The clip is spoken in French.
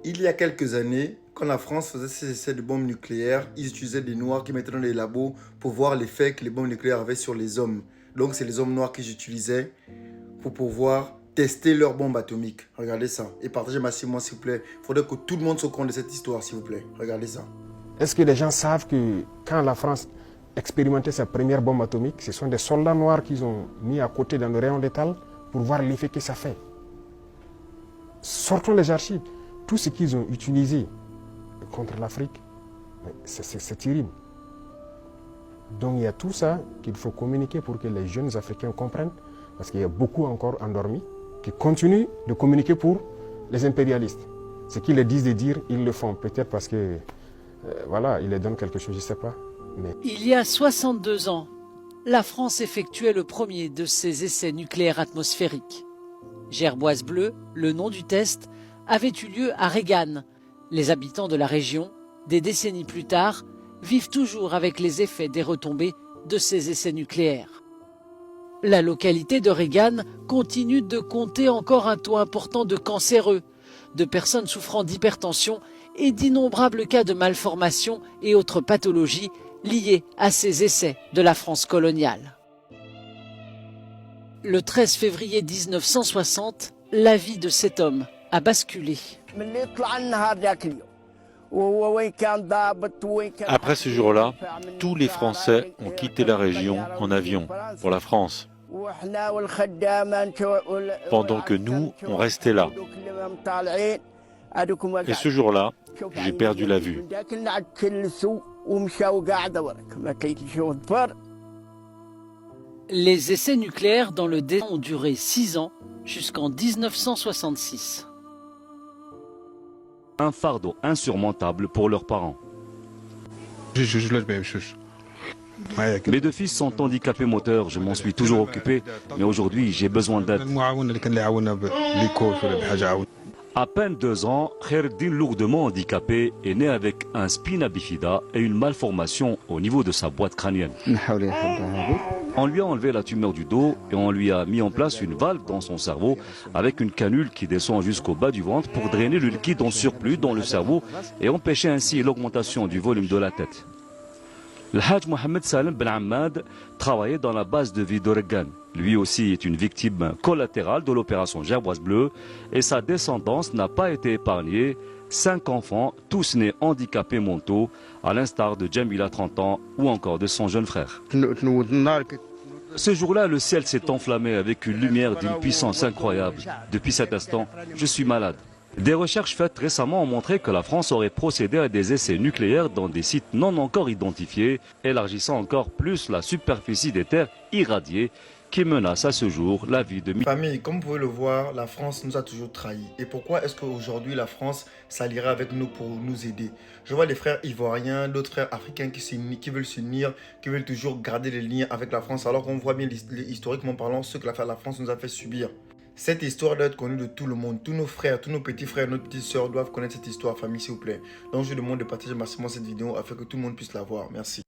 Il y a quelques années, quand la France faisait ses essais de bombes nucléaires, ils utilisaient des noirs qui mettaient dans les labos pour voir l'effet que les bombes nucléaires avaient sur les hommes. Donc c'est les hommes noirs qu'ils utilisaient pour pouvoir tester leurs bombes atomiques. Regardez ça. Et partagez massivement s'il vous plaît. Il faudrait que tout le monde se compte de cette histoire s'il vous plaît. Regardez ça. Est-ce que les gens savent que quand la France expérimentait sa première bombe atomique, ce sont des soldats noirs qu'ils ont mis à côté dans le rayon létal pour voir l'effet que ça fait? Sortons les archives. Tout ce qu'ils ont utilisé contre l'Afrique, c'est terrible. Donc il y a tout ça qu'il faut communiquer pour que les jeunes Africains comprennent, parce qu'il y a beaucoup encore endormis qui continuent de communiquer pour les impérialistes. Ce qu'ils les disent de dire, ils le font. Peut-être parce que, voilà, ils les donnent quelque chose, je ne sais pas. Mais... Il y a 62 ans, la France effectuait le premier de ses essais nucléaires atmosphériques. Gerboise bleue, le nom du test, avait eu lieu à Regan. Les habitants de la région, des décennies plus tard, vivent toujours avec les effets des retombées de ces essais nucléaires. La localité de Regan continue de compter encore un taux important de cancéreux, de personnes souffrant d'hypertension et d'innombrables cas de malformations et autres pathologies liées à ces essais de la France coloniale. Le 13 février 1960, la vie de cet homme a basculé. Après ce jour-là, tous les Français ont quitté la région en avion pour la France, pendant que nous, on restait là. Et ce jour-là, j'ai perdu la vue. Les essais nucléaires dans le désert ont duré 6 ans, jusqu'en 1966. Un fardeau insurmontable pour leurs parents. Mes deux fils sont handicapés moteurs, je m'en suis toujours occupé, mais aujourd'hui j'ai besoin d'aide. À peine 2 ans, Khaireddin, lourdement handicapé, est né avec un spina bifida et une malformation au niveau de sa boîte crânienne. On lui a enlevé la tumeur du dos et on lui a mis en place une valve dans son cerveau avec une canule qui descend jusqu'au bas du ventre pour drainer le liquide en surplus dans le cerveau et empêcher ainsi l'augmentation du volume de la tête. Le Hajj Mohamed Salem Ben Ahmad travaillait dans la base de vie d'Oregon. Lui aussi est une victime collatérale de l'opération Gerboise bleue et sa descendance n'a pas été épargnée. 5 enfants, tous nés handicapés mentaux, à l'instar de Jamila 30 ans ou encore de son jeune frère. Ce jour-là, le ciel s'est enflammé avec une lumière d'une puissance incroyable. Depuis cet instant, je suis malade. Des recherches faites récemment ont montré que la France aurait procédé à des essais nucléaires dans des sites non encore identifiés, élargissant encore plus la superficie des terres irradiées qui menacent à ce jour la vie de milliers. Famille, comme vous pouvez le voir, la France nous a toujours trahis. Et pourquoi est-ce qu'aujourd'hui la France s'allierait avec nous pour nous aider? Je vois des frères ivoiriens, d'autres frères africains qui veulent s'unir, qui veulent toujours garder les liens avec la France, alors qu'on voit bien historiquement parlant ce que la France nous a fait subir. Cette histoire doit être connue de tout le monde. Tous nos frères, tous nos petits frères, nos petites sœurs doivent connaître cette histoire, famille, s'il vous plaît. Donc je vous demande de partager massivement cette vidéo afin que tout le monde puisse la voir. Merci.